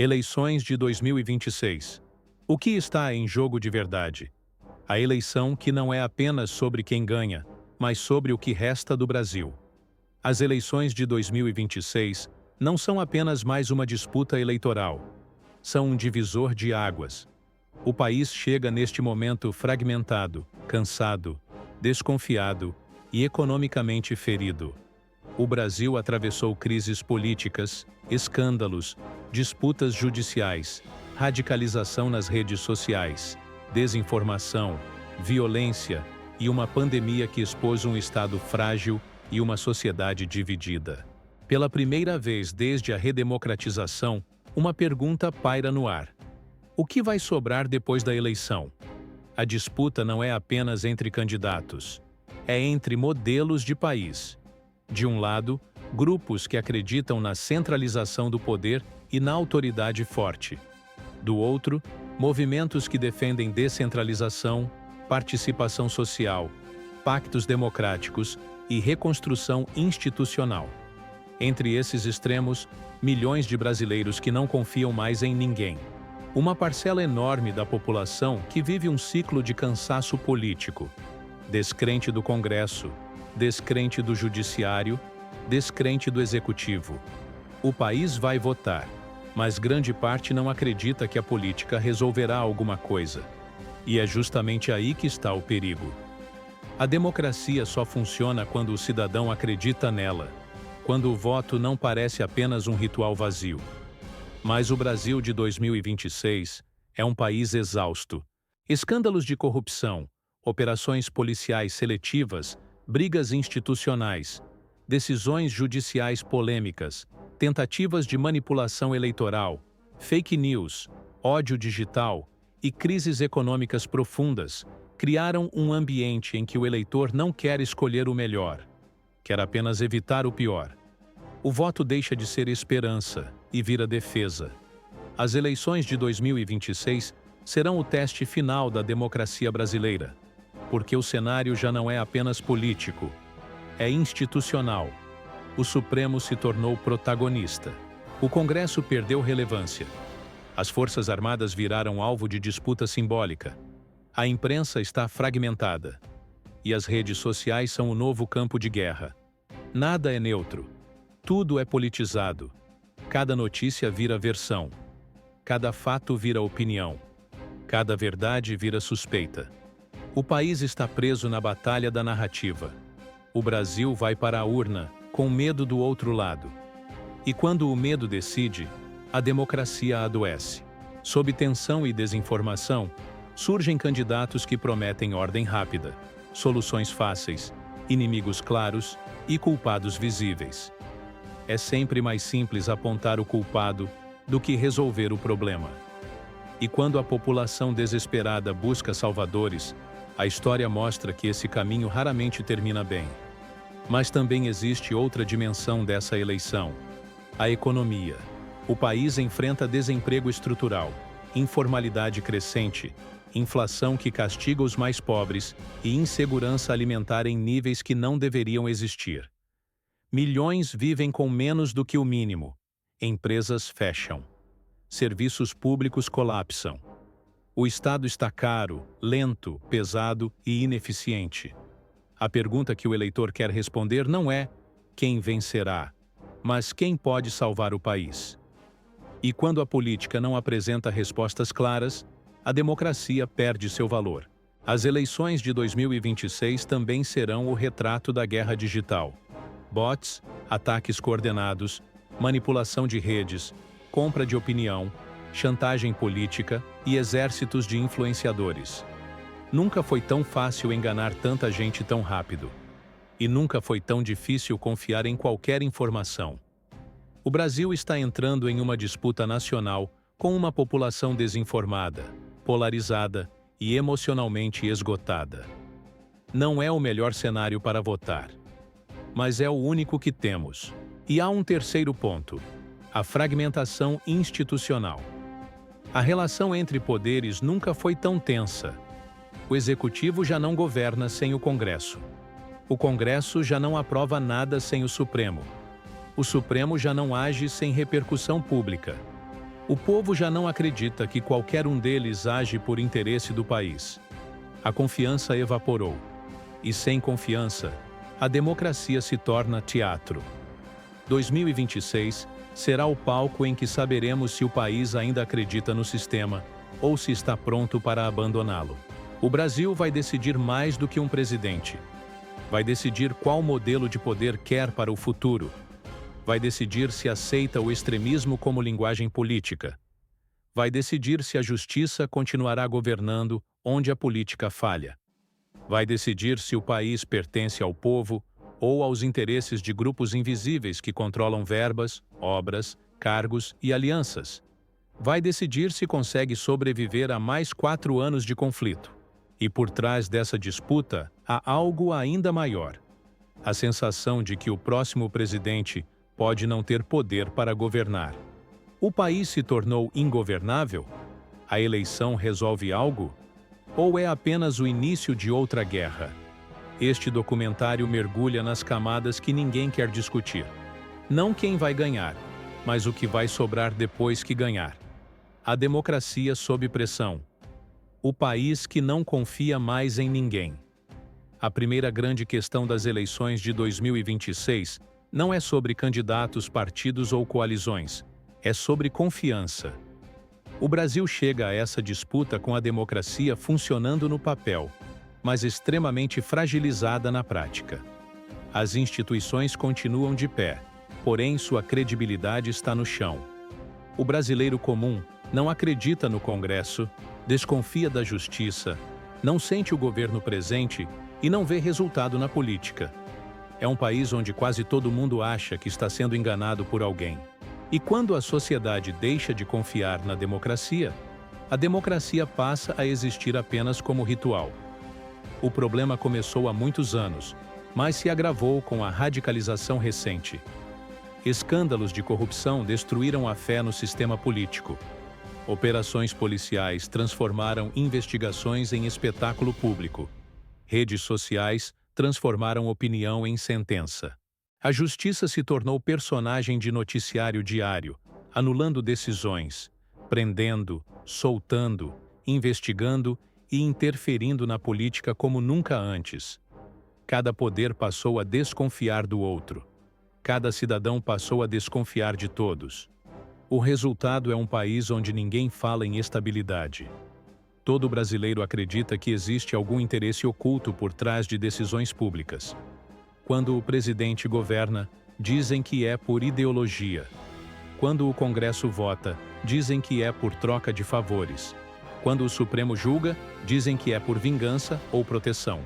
Eleições de 2026. O que está em jogo de verdade? A eleição que não é apenas sobre quem ganha, mas sobre o que resta do Brasil. As eleições de 2026 não são apenas mais uma disputa eleitoral. São um divisor de águas. O país chega neste momento fragmentado, cansado, desconfiado e economicamente ferido. O Brasil atravessou crises políticas, escândalos, disputas judiciais, radicalização nas redes sociais, desinformação, violência e uma pandemia que expôs um Estado frágil e uma sociedade dividida. Pela primeira vez desde a redemocratização, uma pergunta paira no ar. O que vai sobrar depois da eleição? A disputa não é apenas entre candidatos, é entre modelos de país. De um lado, grupos que acreditam na centralização do poder e na autoridade forte. Do outro, movimentos que defendem descentralização, participação social, pactos democráticos e reconstrução institucional. Entre esses extremos, milhões de brasileiros que não confiam mais em ninguém. Uma parcela enorme da população que vive um ciclo de cansaço político, descrente do Congresso, descrente do Judiciário, descrente do Executivo. O país vai votar, mas grande parte não acredita que a política resolverá alguma coisa. E é justamente aí que está o perigo. A democracia só funciona quando o cidadão acredita nela, quando o voto não parece apenas um ritual vazio. Mas o Brasil de 2026 é um país exausto. Escândalos de corrupção, operações policiais seletivas, brigas institucionais, decisões judiciais polêmicas, tentativas de manipulação eleitoral, fake news, ódio digital e crises econômicas profundas criaram um ambiente em que o eleitor não quer escolher o melhor, quer apenas evitar o pior. O voto deixa de ser esperança e vira defesa. As eleições de 2026 serão o teste final da democracia brasileira, porque o cenário já não é apenas político, é institucional. O Supremo se tornou protagonista. O Congresso perdeu relevância. As Forças Armadas viraram alvo de disputa simbólica. A imprensa está fragmentada. E as redes sociais são o novo campo de guerra. Nada é neutro. Tudo é politizado. Cada notícia vira versão. Cada fato vira opinião. Cada verdade vira suspeita. O país está preso na batalha da narrativa. O Brasil vai para a urna, com medo do outro lado. E quando o medo decide, a democracia adoece. Sob tensão e desinformação, surgem candidatos que prometem ordem rápida, soluções fáceis, inimigos claros e culpados visíveis. É sempre mais simples apontar o culpado do que resolver o problema. E quando a população desesperada busca salvadores, a história mostra que esse caminho raramente termina bem. Mas também existe outra dimensão dessa eleição: a economia. O país enfrenta desemprego estrutural, informalidade crescente, inflação que castiga os mais pobres e insegurança alimentar em níveis que não deveriam existir. Milhões vivem com menos do que o mínimo. Empresas fecham. Serviços públicos colapsam. O Estado está caro, lento, pesado e ineficiente. A pergunta que o eleitor quer responder não é quem vencerá, mas quem pode salvar o país. E quando a política não apresenta respostas claras, a democracia perde seu valor. As eleições de 2026 também serão o retrato da guerra digital. Bots, ataques coordenados, manipulação de redes, compra de opinião, chantagem política e exércitos de influenciadores. Nunca foi tão fácil enganar tanta gente tão rápido. E nunca foi tão difícil confiar em qualquer informação. O Brasil está entrando em uma disputa nacional com uma população desinformada, polarizada e emocionalmente esgotada. Não é o melhor cenário para votar. Mas é o único que temos. E há um terceiro ponto: a fragmentação institucional. A relação entre poderes nunca foi tão tensa. O Executivo já não governa sem o Congresso. O Congresso já não aprova nada sem o Supremo. O Supremo já não age sem repercussão pública. O povo já não acredita que qualquer um deles age por interesse do país. A confiança evaporou. E sem confiança, a democracia se torna teatro. 2026 será o palco em que saberemos se o país ainda acredita no sistema ou se está pronto para abandoná-lo. O Brasil vai decidir mais do que um presidente. Vai decidir qual modelo de poder quer para o futuro. Vai decidir se aceita o extremismo como linguagem política. Vai decidir se a justiça continuará governando onde a política falha. Vai decidir se o país pertence ao povo ou aos interesses de grupos invisíveis que controlam verbas, obras, cargos e alianças. Vai decidir se consegue sobreviver a mais 4 anos de conflito. E por trás dessa disputa há algo ainda maior: a sensação de que o próximo presidente pode não ter poder para governar. O país se tornou ingovernável? A eleição resolve algo? Ou é apenas o início de outra guerra? Este documentário mergulha nas camadas que ninguém quer discutir. Não quem vai ganhar, mas o que vai sobrar depois que ganhar. A democracia sob pressão. O país que não confia mais em ninguém. A primeira grande questão das eleições de 2026 não é sobre candidatos, partidos ou coalizões. É sobre confiança. O Brasil chega a essa disputa com a democracia funcionando no papel, mas extremamente fragilizada na prática. As instituições continuam de pé, porém sua credibilidade está no chão. O brasileiro comum não acredita no Congresso, desconfia da justiça, não sente o governo presente e não vê resultado na política. É um país onde quase todo mundo acha que está sendo enganado por alguém. E quando a sociedade deixa de confiar na democracia, a democracia passa a existir apenas como ritual. O problema começou há muitos anos, mas se agravou com a radicalização recente. Escândalos de corrupção destruíram a fé no sistema político. Operações policiais transformaram investigações em espetáculo público. Redes sociais transformaram opinião em sentença. A justiça se tornou personagem de noticiário diário, anulando decisões, prendendo, soltando, investigando e interferindo na política como nunca antes. Cada poder passou a desconfiar do outro. Cada cidadão passou a desconfiar de todos. O resultado é um país onde ninguém fala em estabilidade. Todo brasileiro acredita que existe algum interesse oculto por trás de decisões públicas. Quando o presidente governa, dizem que é por ideologia. Quando o Congresso vota, dizem que é por troca de favores. Quando o Supremo julga, dizem que é por vingança ou proteção.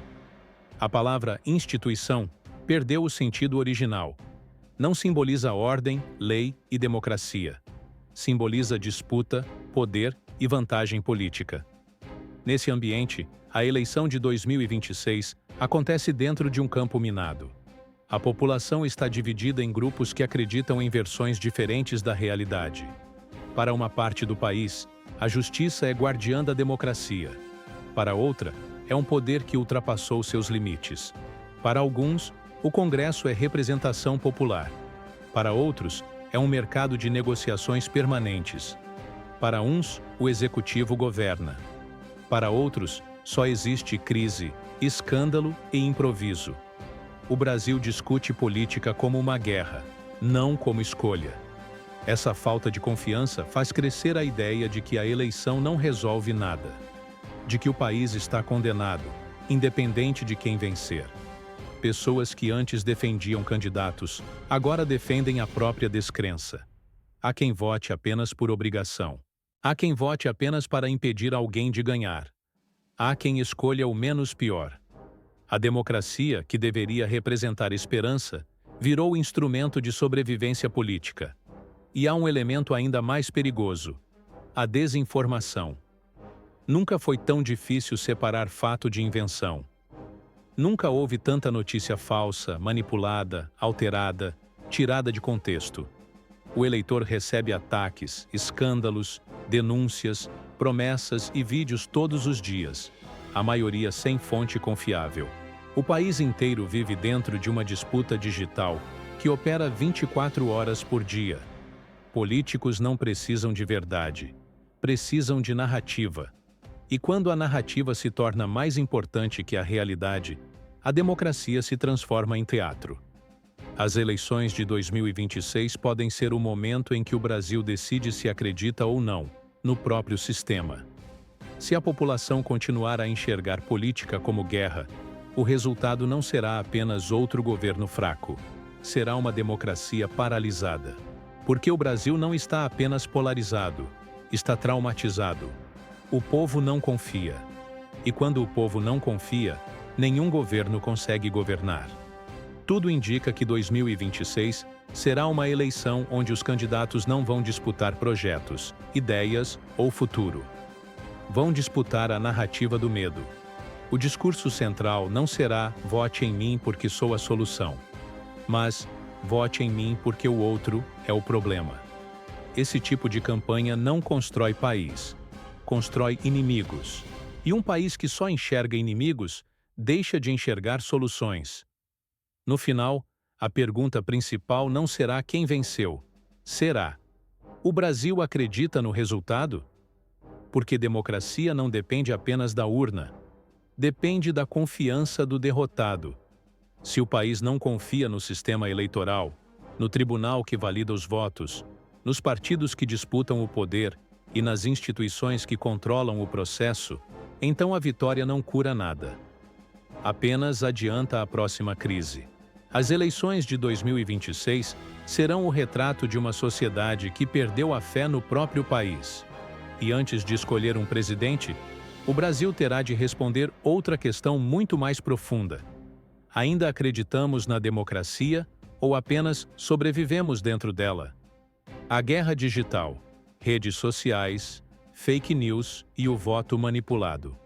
A palavra instituição perdeu o sentido original. Não simboliza ordem, lei e democracia. Simboliza disputa, poder e vantagem política. Nesse ambiente, a eleição de 2026 acontece dentro de um campo minado. A população está dividida em grupos que acreditam em versões diferentes da realidade. Para uma parte do país, a justiça é guardiã da democracia. Para outra, é um poder que ultrapassou seus limites. Para alguns, o Congresso é representação popular. Para outros, é um mercado de negociações permanentes. Para uns, o executivo governa. Para outros, só existe crise, escândalo e improviso. O Brasil discute política como uma guerra, não como escolha. Essa falta de confiança faz crescer a ideia de que a eleição não resolve nada, de que o país está condenado, independente de quem vencer. Pessoas que antes defendiam candidatos, agora defendem a própria descrença. Há quem vote apenas por obrigação. Há quem vote apenas para impedir alguém de ganhar. Há quem escolha o menos pior. A democracia, que deveria representar esperança, virou instrumento de sobrevivência política. E há um elemento ainda mais perigoso: a desinformação. Nunca foi tão difícil separar fato de invenção. Nunca houve tanta notícia falsa, manipulada, alterada, tirada de contexto. O eleitor recebe ataques, escândalos, denúncias, promessas e vídeos todos os dias, a maioria sem fonte confiável. O país inteiro vive dentro de uma disputa digital que opera 24 horas por dia. políticos não precisam de verdade, precisam de narrativa. E quando a narrativa se torna mais importante que a realidade, a democracia se transforma em teatro. As eleições de 2026 podem ser o momento em que o Brasil decide se acredita ou não no próprio sistema. Se a população continuar a enxergar política como guerra, o resultado não será apenas outro governo fraco. Será uma democracia paralisada. Porque o Brasil não está apenas polarizado, está traumatizado. O povo não confia. E quando o povo não confia, nenhum governo consegue governar. Tudo indica que 2026 será uma eleição onde os candidatos não vão disputar projetos, ideias ou futuro. Vão disputar a narrativa do medo. O discurso central não será "vote em mim porque sou a solução", mas "vote em mim porque o outro é o problema". Esse tipo de campanha não constrói país, constrói inimigos. E um país que só enxerga inimigos deixa de enxergar soluções. No final, a pergunta principal não será quem venceu. Será: o Brasil acredita no resultado? Porque democracia não depende apenas da urna. Depende da confiança do derrotado. Se o país não confia no sistema eleitoral, no tribunal que valida os votos, nos partidos que disputam o poder e nas instituições que controlam o processo, então a vitória não cura nada. Apenas adianta a próxima crise. As eleições de 2026 serão o retrato de uma sociedade que perdeu a fé no próprio país. E antes de escolher um presidente, o Brasil terá de responder outra questão muito mais profunda. Ainda acreditamos na democracia ou apenas sobrevivemos dentro dela? A guerra digital, redes sociais, fake news e o voto manipulado.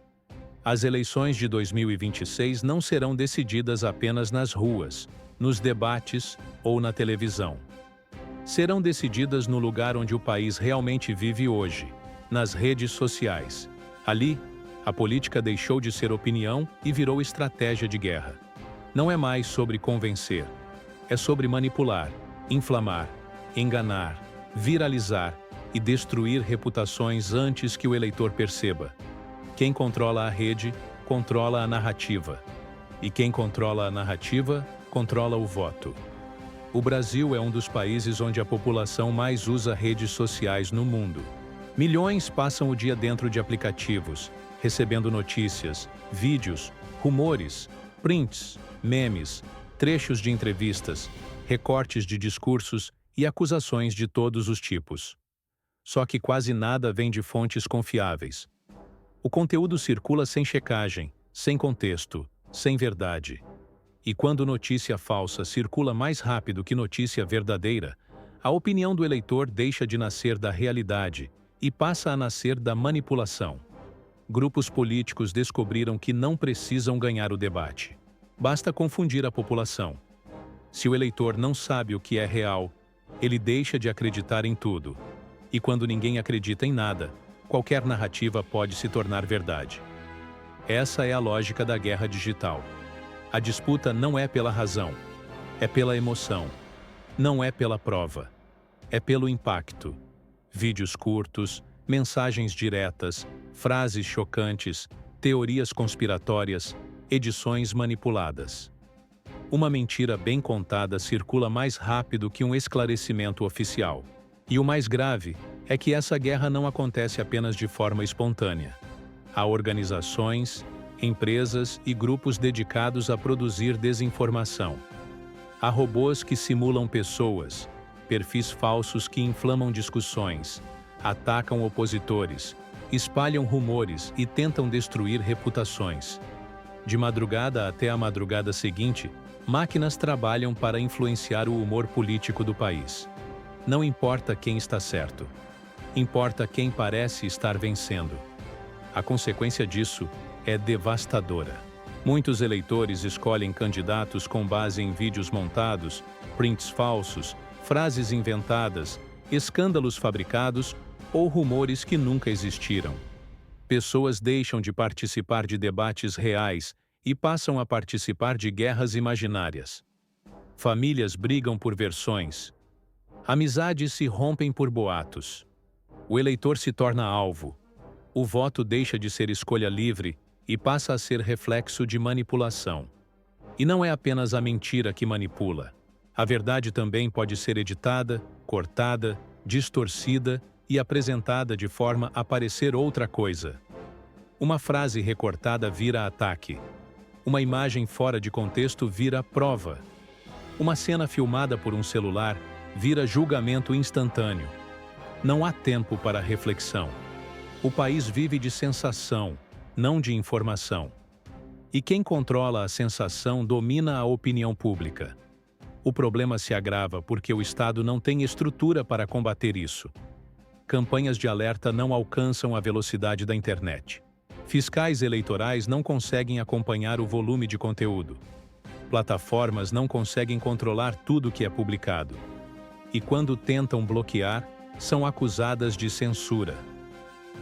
As eleições de 2026 não serão decididas apenas nas ruas, nos debates ou na televisão. Serão decididas no lugar onde o país realmente vive hoje, nas redes sociais. Ali, a política deixou de ser opinião e virou estratégia de guerra. Não é mais sobre convencer, é sobre manipular, inflamar, enganar, viralizar e destruir reputações antes que o eleitor perceba. Quem controla a rede, controla a narrativa. E quem controla a narrativa, controla o voto. O Brasil é um dos países onde a população mais usa redes sociais no mundo. Milhões passam o dia dentro de aplicativos, recebendo notícias, vídeos, rumores, prints, memes, trechos de entrevistas, recortes de discursos e acusações de todos os tipos. Só que quase nada vem de fontes confiáveis. O conteúdo circula sem checagem, sem contexto, sem verdade. E quando notícia falsa circula mais rápido que notícia verdadeira, a opinião do eleitor deixa de nascer da realidade e passa a nascer da manipulação. Grupos políticos descobriram que não precisam ganhar o debate. Basta confundir a população. Se o eleitor não sabe o que é real, ele deixa de acreditar em tudo. E quando ninguém acredita em nada, qualquer narrativa pode se tornar verdade. Essa é a lógica da guerra digital. A disputa não é pela razão, é pela emoção. Não é pela prova, é pelo impacto. Vídeos curtos, mensagens diretas, frases chocantes, teorias conspiratórias, edições manipuladas. Uma mentira bem contada circula mais rápido que um esclarecimento oficial. E o mais grave é que essa guerra não acontece apenas de forma espontânea. Há organizações, empresas e grupos dedicados a produzir desinformação. Há robôs que simulam pessoas, perfis falsos que inflamam discussões, atacam opositores, espalham rumores e tentam destruir reputações. De madrugada até a madrugada seguinte, máquinas trabalham para influenciar o humor político do país. Não importa quem está certo. Importa quem parece estar vencendo. A consequência disso é devastadora. Muitos eleitores escolhem candidatos com base em vídeos montados, prints falsos, frases inventadas, escândalos fabricados ou rumores que nunca existiram. Pessoas deixam de participar de debates reais e passam a participar de guerras imaginárias. Famílias brigam por versões. Amizades se rompem por boatos. O eleitor se torna alvo. O voto deixa de ser escolha livre e passa a ser reflexo de manipulação. E não é apenas a mentira que manipula. A verdade também pode ser editada, cortada, distorcida e apresentada de forma a parecer outra coisa. Uma frase recortada vira ataque. Uma imagem fora de contexto vira prova. Uma cena filmada por um celular vira julgamento instantâneo. Não há tempo para reflexão. O país vive de sensação, não de informação. E quem controla a sensação domina a opinião pública. O problema se agrava porque o Estado não tem estrutura para combater isso. Campanhas de alerta não alcançam a velocidade da internet. Fiscais eleitorais não conseguem acompanhar o volume de conteúdo. Plataformas não conseguem controlar tudo que é publicado. E quando tentam bloquear, são acusadas de censura.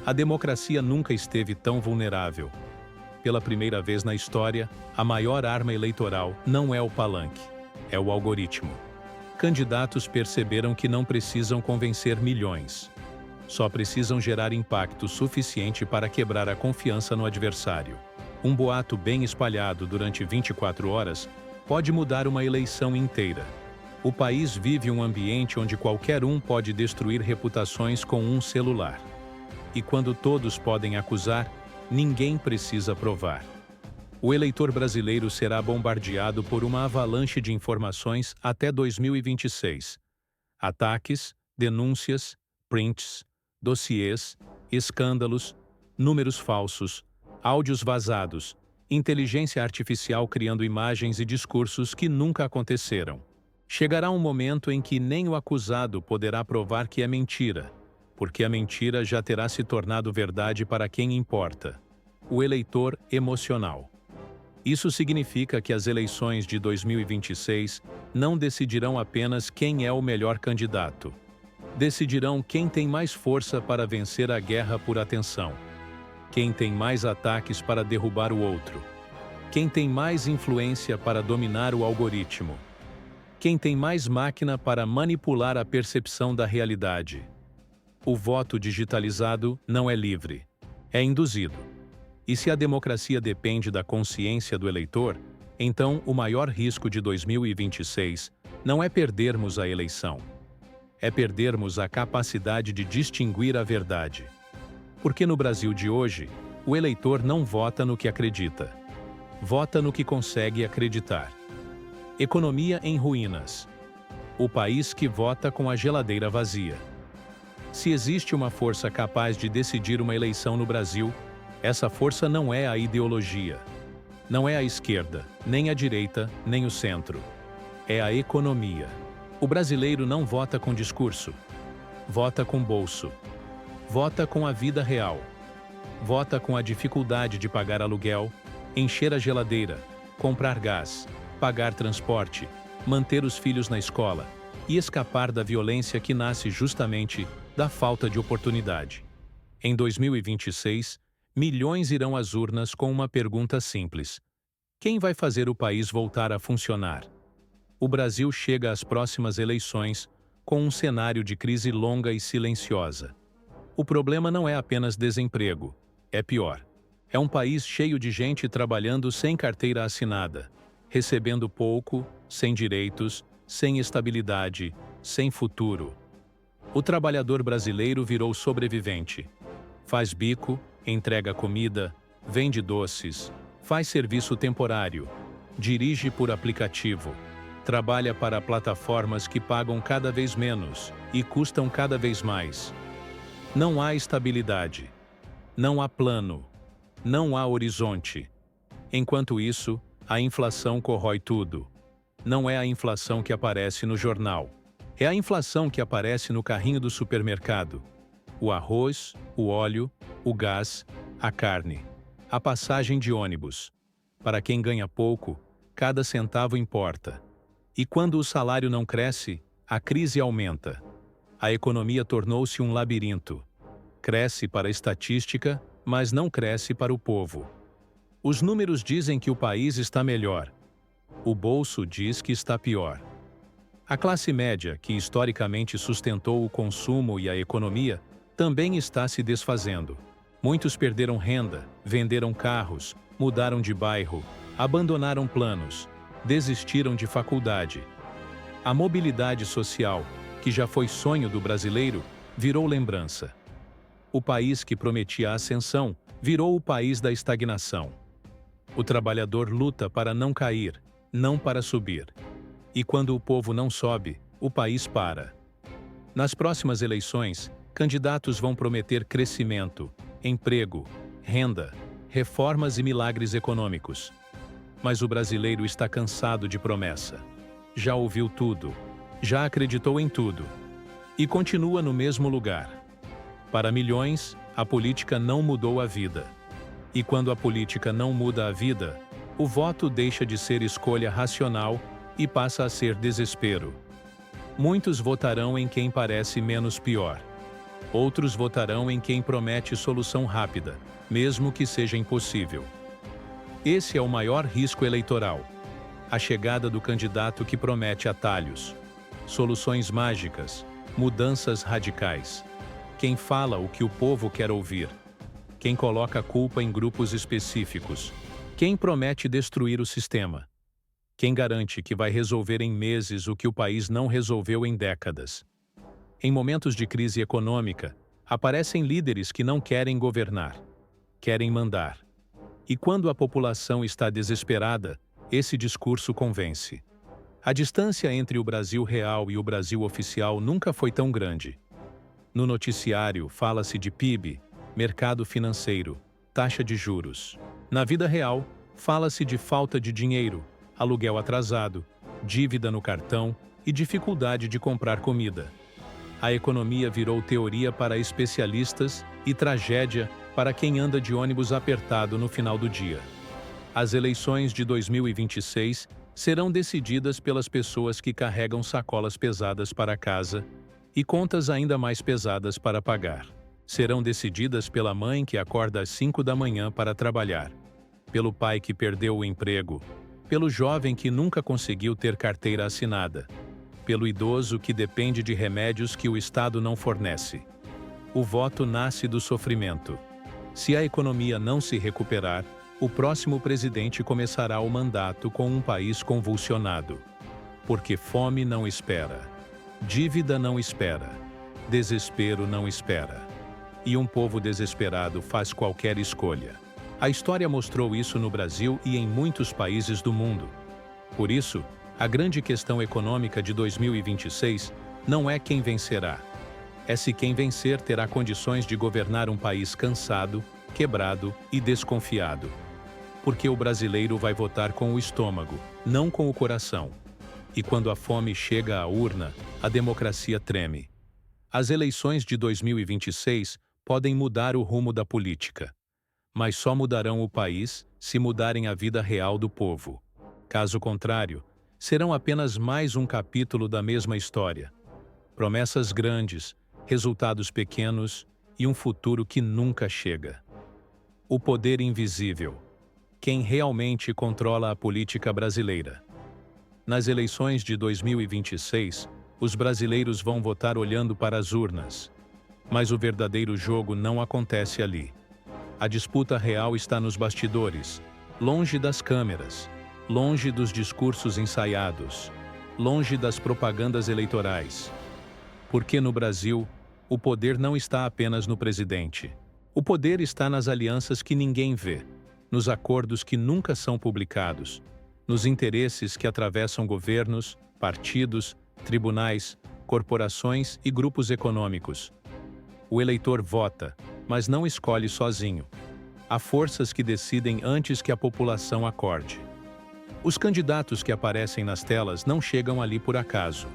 A democracia nunca esteve tão vulnerável. Pela primeira vez na história, a maior arma eleitoral não é o palanque, é o algoritmo. Candidatos perceberam que não precisam convencer milhões. Só precisam gerar impacto suficiente para quebrar a confiança no adversário. Um boato bem espalhado durante 24 horas pode mudar uma eleição inteira. O país vive um ambiente onde qualquer um pode destruir reputações com um celular. E quando todos podem acusar, ninguém precisa provar. O eleitor brasileiro será bombardeado por uma avalanche de informações até 2026. Ataques, denúncias, prints, dossiês, escândalos, números falsos, áudios vazados, inteligência artificial criando imagens e discursos que nunca aconteceram. Chegará um momento em que nem o acusado poderá provar que é mentira, porque a mentira já terá se tornado verdade para quem importa: o eleitor emocional. Isso significa que as eleições de 2026 não decidirão apenas quem é o melhor candidato. Decidirão quem tem mais força para vencer a guerra por atenção, quem tem mais ataques para derrubar o outro, quem tem mais influência para dominar o algoritmo, quem tem mais máquina para manipular a percepção da realidade. O voto digitalizado não é livre, é induzido. E se a democracia depende da consciência do eleitor, então o maior risco de 2026 não é perdermos a eleição. É perdermos a capacidade de distinguir a verdade. Porque no Brasil de hoje, o eleitor não vota no que acredita. Vota no que consegue acreditar. Economia em ruínas. O país que vota com a geladeira vazia. Se existe uma força capaz de decidir uma eleição no Brasil, essa força não é a ideologia. Não é a esquerda, nem a direita, nem o centro. É a economia. O brasileiro não vota com discurso. Vota com bolso. Vota com a vida real. Vota com a dificuldade de pagar aluguel, encher a geladeira, comprar gás, pagar transporte, manter os filhos na escola e escapar da violência que nasce justamente da falta de oportunidade. Em 2026, milhões irão às urnas com uma pergunta simples: quem vai fazer o país voltar a funcionar? O Brasil chega às próximas eleições com um cenário de crise longa e silenciosa. O problema não é apenas desemprego, é pior. É um país cheio de gente trabalhando sem carteira assinada, recebendo pouco, sem direitos, sem estabilidade, sem futuro. O trabalhador brasileiro virou sobrevivente. Faz bico, entrega comida, vende doces, faz serviço temporário, dirige por aplicativo, trabalha para plataformas que pagam cada vez menos e custam cada vez mais. Não há estabilidade. Não há plano. Não há horizonte. Enquanto isso, a inflação corrói tudo. Não é a inflação que aparece no jornal. É a inflação que aparece no carrinho do supermercado. O arroz, o óleo, o gás, a carne, a passagem de ônibus. Para quem ganha pouco, cada centavo importa. E quando o salário não cresce, a crise aumenta. A economia tornou-se um labirinto. Cresce para a estatística, mas não cresce para o povo. Os números dizem que o país está melhor. O bolso diz que está pior. A classe média, que historicamente sustentou o consumo e a economia, também está se desfazendo. Muitos perderam renda, venderam carros, mudaram de bairro, abandonaram planos, desistiram de faculdade. A mobilidade social, que já foi sonho do brasileiro, virou lembrança. O país que prometia a ascensão virou o país da estagnação. O trabalhador luta para não cair, não para subir. E quando o povo não sobe, o país para. Nas próximas eleições, candidatos vão prometer crescimento, emprego, renda, reformas e milagres econômicos. Mas o brasileiro está cansado de promessa. Já ouviu tudo, já acreditou em tudo. E continua no mesmo lugar. Para milhões, a política não mudou a vida. E quando a política não muda a vida, o voto deixa de ser escolha racional e passa a ser desespero. Muitos votarão em quem parece menos pior. Outros votarão em quem promete solução rápida, mesmo que seja impossível. Esse é o maior risco eleitoral. A chegada do candidato que promete atalhos, soluções mágicas, mudanças radicais. Quem fala o que o povo quer ouvir. Quem coloca a culpa em grupos específicos. Quem promete destruir o sistema. Quem garante que vai resolver em meses o que o país não resolveu em décadas. Em momentos de crise econômica, aparecem líderes que não querem governar, querem mandar. E quando a população está desesperada, esse discurso convence. A distância entre o Brasil real e o Brasil oficial nunca foi tão grande. No noticiário, fala-se de PIB, mercado financeiro, taxa de juros. Na vida real, fala-se de falta de dinheiro, aluguel atrasado, dívida no cartão e dificuldade de comprar comida. A economia virou teoria para especialistas e tragédia para quem anda de ônibus apertado no final do dia. As eleições de 2026 serão decididas pelas pessoas que carregam sacolas pesadas para casa e contas ainda mais pesadas para pagar. Serão decididas pela mãe que acorda às 5 da manhã para trabalhar, pelo pai que perdeu o emprego, pelo jovem que nunca conseguiu ter carteira assinada, pelo idoso que depende de remédios que o Estado não fornece. O voto nasce do sofrimento. Se a economia não se recuperar, o próximo presidente começará o mandato com um país convulsionado. Porque fome não espera, dívida não espera, desespero não espera. E um povo desesperado faz qualquer escolha. A história mostrou isso no Brasil e em muitos países do mundo. Por isso, a grande questão econômica de 2026 não é quem vencerá. É se quem vencer terá condições de governar um país cansado, quebrado e desconfiado. Porque o brasileiro vai votar com o estômago, não com o coração. E quando a fome chega à urna, a democracia treme. As eleições de 2026 podem mudar o rumo da política. Mas só mudarão o país se mudarem a vida real do povo. Caso contrário, serão apenas mais um capítulo da mesma história. Promessas grandes, resultados pequenos e um futuro que nunca chega. O poder invisível. Quem realmente controla a política brasileira? Nas eleições de 2026, os brasileiros vão votar olhando para as urnas. Mas o verdadeiro jogo não acontece ali. A disputa real está nos bastidores, longe das câmeras, longe dos discursos ensaiados, longe das propagandas eleitorais. Porque no Brasil, o poder não está apenas no presidente. O poder está nas alianças que ninguém vê, nos acordos que nunca são publicados, nos interesses que atravessam governos, partidos, tribunais, corporações e grupos econômicos. O eleitor vota, mas não escolhe sozinho. Há forças que decidem antes que a população acorde. Os candidatos que aparecem nas telas não chegam ali por acaso.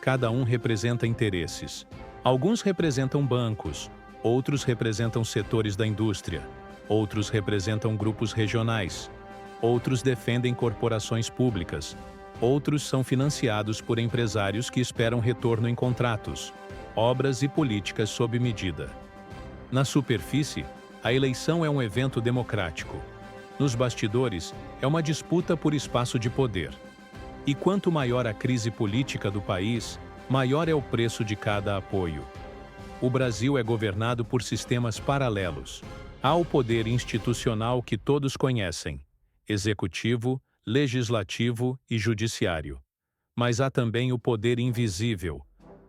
Cada um representa interesses. Alguns representam bancos, outros representam setores da indústria, outros representam grupos regionais, outros defendem corporações públicas, outros são financiados por empresários que esperam retorno em contratos, obras e políticas sob medida. Na superfície, a eleição é um evento democrático. Nos bastidores, é uma disputa por espaço de poder. E quanto maior a crise política do país, maior é o preço de cada apoio. O Brasil é governado por sistemas paralelos. Há o poder institucional que todos conhecem: executivo, legislativo e judiciário. Mas há também o poder invisível: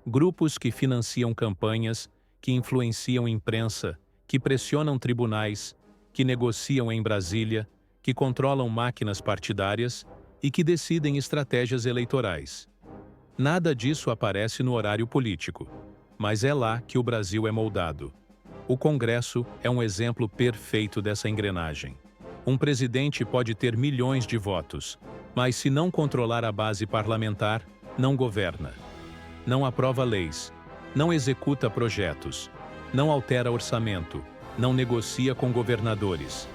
grupos que financiam campanhas, que influenciam imprensa, que pressionam tribunais, que negociam em Brasília, que controlam máquinas partidárias e que decidem estratégias eleitorais. Nada disso aparece no horário político, mas é lá que o Brasil é moldado. O Congresso é um exemplo perfeito dessa engrenagem. Um presidente pode ter milhões de votos, mas se não controlar a base parlamentar, não governa. Não aprova leis, não executa projetos, não altera orçamento, não negocia com governadores.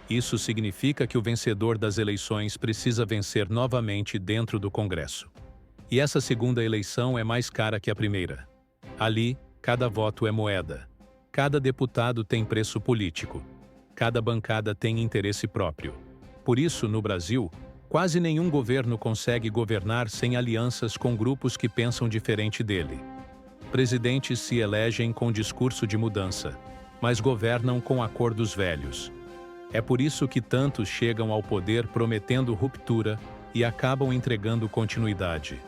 Isso significa que o vencedor das eleições precisa vencer novamente dentro do Congresso. E essa segunda eleição é mais cara que a primeira. Ali, cada voto é moeda. Cada deputado tem preço político. Cada bancada tem interesse próprio. Por isso, no Brasil, quase nenhum governo consegue governar sem alianças com grupos que pensam diferente dele. Presidentes se elegem com discurso de mudança, mas governam com acordos velhos. É por isso que tantos chegam ao poder prometendo ruptura e acabam entregando continuidade.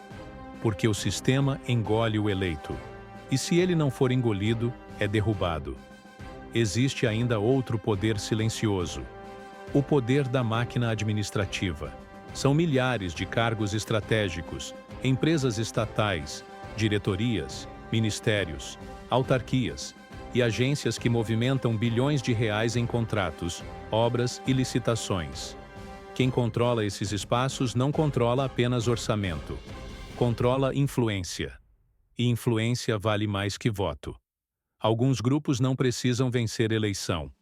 Porque o sistema engole o eleito. E se ele não for engolido, é derrubado. Existe ainda outro poder silencioso: o poder da máquina administrativa. São milhares de cargos estratégicos, empresas estatais, diretorias, ministérios, autarquias e agências que movimentam bilhões de reais em contratos, obras e licitações. Quem controla esses espaços não controla apenas orçamento. Controla influência. E influência vale mais que voto. Alguns grupos não precisam vencer eleição.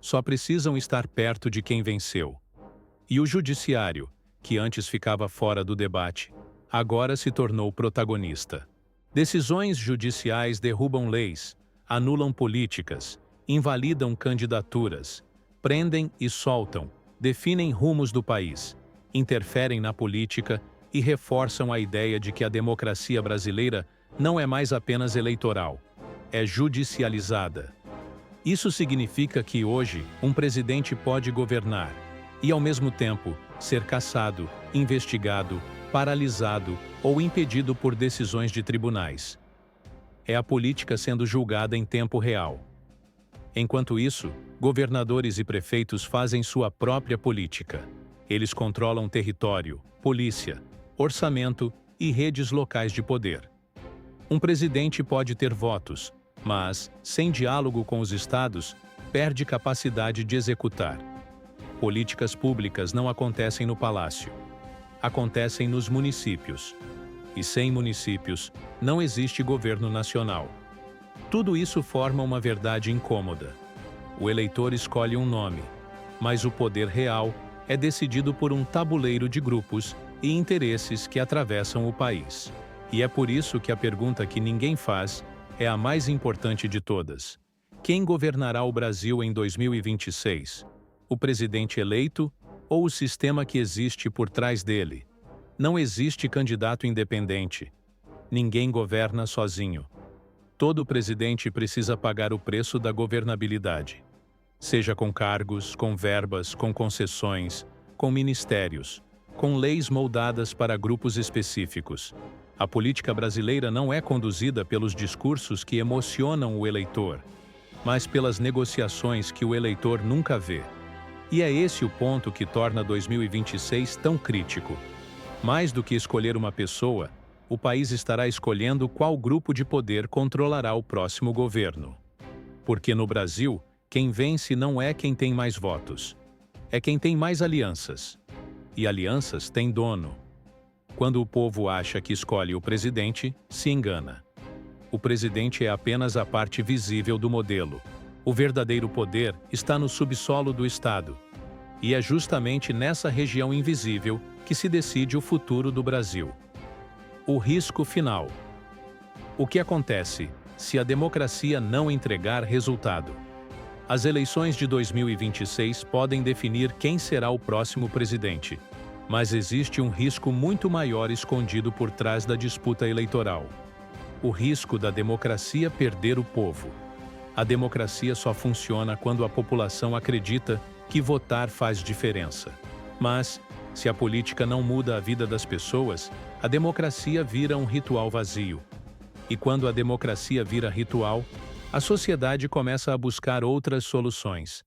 Só precisam estar perto de quem venceu. E o judiciário, que antes ficava fora do debate, agora se tornou protagonista. Decisões judiciais derrubam leis, anulam políticas, invalidam candidaturas, prendem e soltam, definem rumos do país, interferem na política e reforçam a ideia de que a democracia brasileira não é mais apenas eleitoral, é judicializada. Isso significa que hoje um presidente pode governar e, ao mesmo tempo, ser cassado, investigado, paralisado ou impedido por decisões de tribunais. É a política sendo julgada em tempo real. Enquanto isso, governadores e prefeitos fazem sua própria política. Eles controlam território, polícia, orçamento e redes locais de poder. Um presidente pode ter votos, mas, sem diálogo com os estados, perde capacidade de executar. Políticas públicas não acontecem no palácio. Acontecem nos municípios. E sem municípios, não existe governo nacional. Tudo isso forma uma verdade incômoda. O eleitor escolhe um nome, mas o poder real é decidido por um tabuleiro de grupos e interesses que atravessam o país. E é por isso que a pergunta que ninguém faz é a mais importante de todas. Quem governará o Brasil em 2026? O presidente eleito ou o sistema que existe por trás dele? Não existe candidato independente. Ninguém governa sozinho. Todo presidente precisa pagar o preço da governabilidade. Seja com cargos, com verbas, com concessões, com ministérios, com leis moldadas para grupos específicos. A política brasileira não é conduzida pelos discursos que emocionam o eleitor, mas pelas negociações que o eleitor nunca vê. E é esse o ponto que torna 2026 tão crítico. Mais do que escolher uma pessoa, o país estará escolhendo qual grupo de poder controlará o próximo governo. Porque no Brasil, quem vence não é quem tem mais votos, é quem tem mais alianças. E alianças têm dono. Quando o povo acha que escolhe o presidente, se engana. O presidente é apenas a parte visível do modelo. O verdadeiro poder está no subsolo do Estado. E é justamente nessa região invisível que se decide o futuro do Brasil. O risco final. O que acontece se a democracia não entregar resultado? As eleições de 2026 podem definir quem será o próximo presidente. Mas existe um risco muito maior escondido por trás da disputa eleitoral: o risco da democracia perder o povo. A democracia só funciona quando a população acredita que votar faz diferença. Mas, se a política não muda a vida das pessoas, a democracia vira um ritual vazio. E quando a democracia vira ritual, a sociedade começa a buscar outras soluções.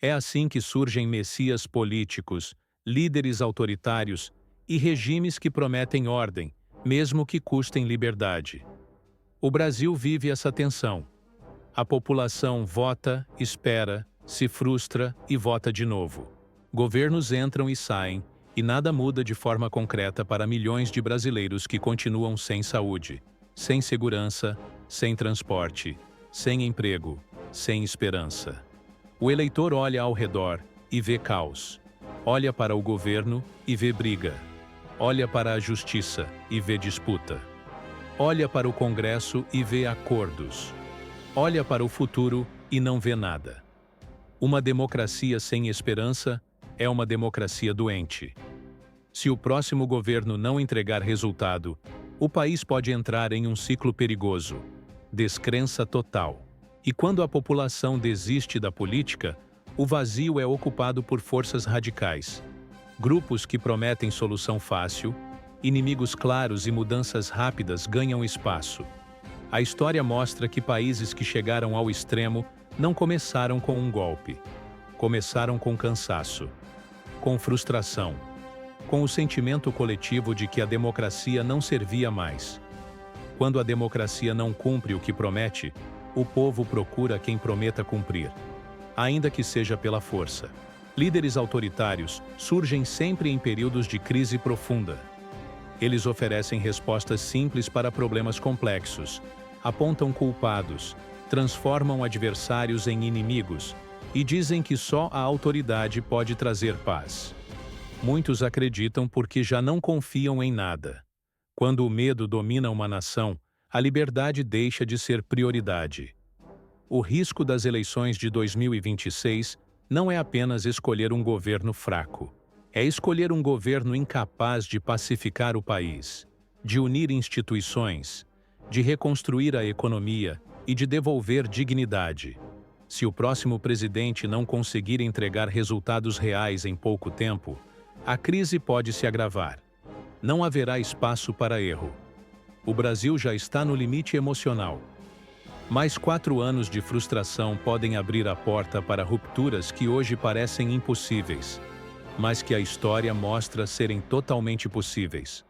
É assim que surgem messias políticos, líderes autoritários e regimes que prometem ordem, mesmo que custem liberdade. O Brasil vive essa tensão. A população vota, espera, se frustra e vota de novo. Governos entram e saem, e nada muda de forma concreta para milhões de brasileiros que continuam sem saúde, sem segurança, sem transporte, sem emprego, sem esperança. O eleitor olha ao redor e vê caos. Olha para o governo e vê briga. Olha para a justiça e vê disputa. Olha para o Congresso e vê acordos. Olha para o futuro e não vê nada. Uma democracia sem esperança é uma democracia doente. Se o próximo governo não entregar resultado, o país pode entrar em um ciclo perigoso: descrença total. E quando a população desiste da política, o vazio é ocupado por forças radicais. Grupos que prometem solução fácil, inimigos claros e mudanças rápidas ganham espaço. A história mostra que países que chegaram ao extremo não começaram com um golpe. Começaram com cansaço, com frustração, com o sentimento coletivo de que a democracia não servia mais. Quando a democracia não cumpre o que promete, o povo procura quem prometa cumprir, ainda que seja pela força. Líderes autoritários surgem sempre em períodos de crise profunda. Eles oferecem respostas simples para problemas complexos, apontam culpados, transformam adversários em inimigos e dizem que só a autoridade pode trazer paz. Muitos acreditam porque já não confiam em nada. Quando o medo domina uma nação, a liberdade deixa de ser prioridade. O risco das eleições de 2026 não é apenas escolher um governo fraco. É escolher um governo incapaz de pacificar o país, de unir instituições, de reconstruir a economia e de devolver dignidade. Se o próximo presidente não conseguir entregar resultados reais em pouco tempo, a crise pode se agravar. Não haverá espaço para erro. O Brasil já está no limite emocional. Mais 4 anos de frustração podem abrir a porta para rupturas que hoje parecem impossíveis, mas que a história mostra serem totalmente possíveis.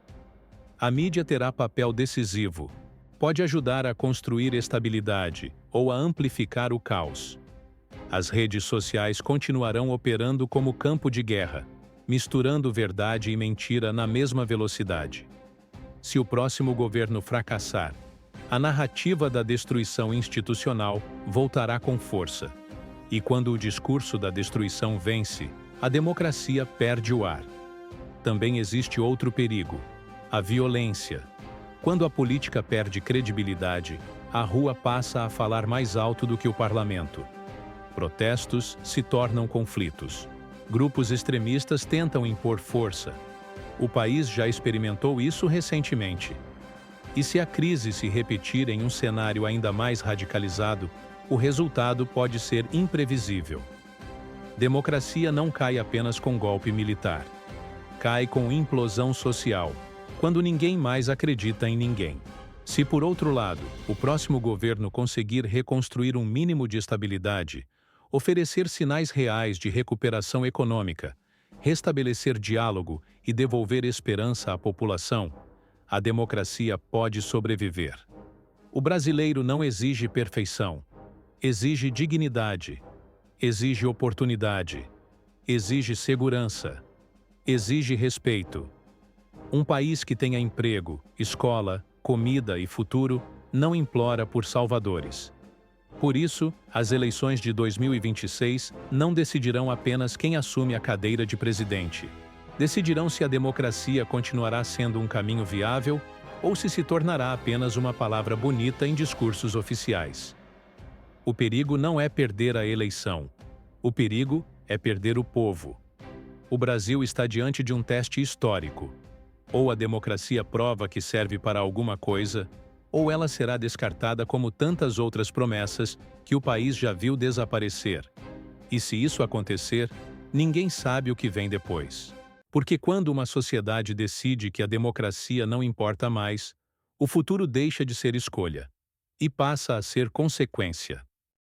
A mídia terá papel decisivo. Pode ajudar a construir estabilidade ou a amplificar o caos. As redes sociais continuarão operando como campo de guerra, misturando verdade e mentira na mesma velocidade. Se o próximo governo fracassar, a narrativa da destruição institucional voltará com força. E quando o discurso da destruição vence, a democracia perde o ar. Também existe outro perigo: a violência. Quando a política perde credibilidade, a rua passa a falar mais alto do que o parlamento. Protestos se tornam conflitos. Grupos extremistas tentam impor força. O país já experimentou isso recentemente. E se a crise se repetir em um cenário ainda mais radicalizado, o resultado pode ser imprevisível. Democracia não cai apenas com golpe militar. Cai com implosão social, quando ninguém mais acredita em ninguém. Se, por outro lado, o próximo governo conseguir reconstruir um mínimo de estabilidade, oferecer sinais reais de recuperação econômica, restabelecer diálogo e devolver esperança à população, a democracia pode sobreviver. O brasileiro não exige perfeição. Exige dignidade. Exige oportunidade. Exige segurança. Exige respeito. Um país que tenha emprego, escola, comida e futuro não implora por salvadores. Por isso, as eleições de 2026 não decidirão apenas quem assume a cadeira de presidente. Decidirão se a democracia continuará sendo um caminho viável ou se tornará apenas uma palavra bonita em discursos oficiais. O perigo não é perder a eleição. O perigo é perder o povo. o Brasil está diante de um teste histórico. Ou a democracia prova que serve para alguma coisa, ou ela será descartada como tantas outras promessas que o país já viu desaparecer. E se isso acontecer, ninguém sabe o que vem depois. Porque quando uma sociedade decide que a democracia não importa mais, o futuro deixa de ser escolha e passa a ser consequência.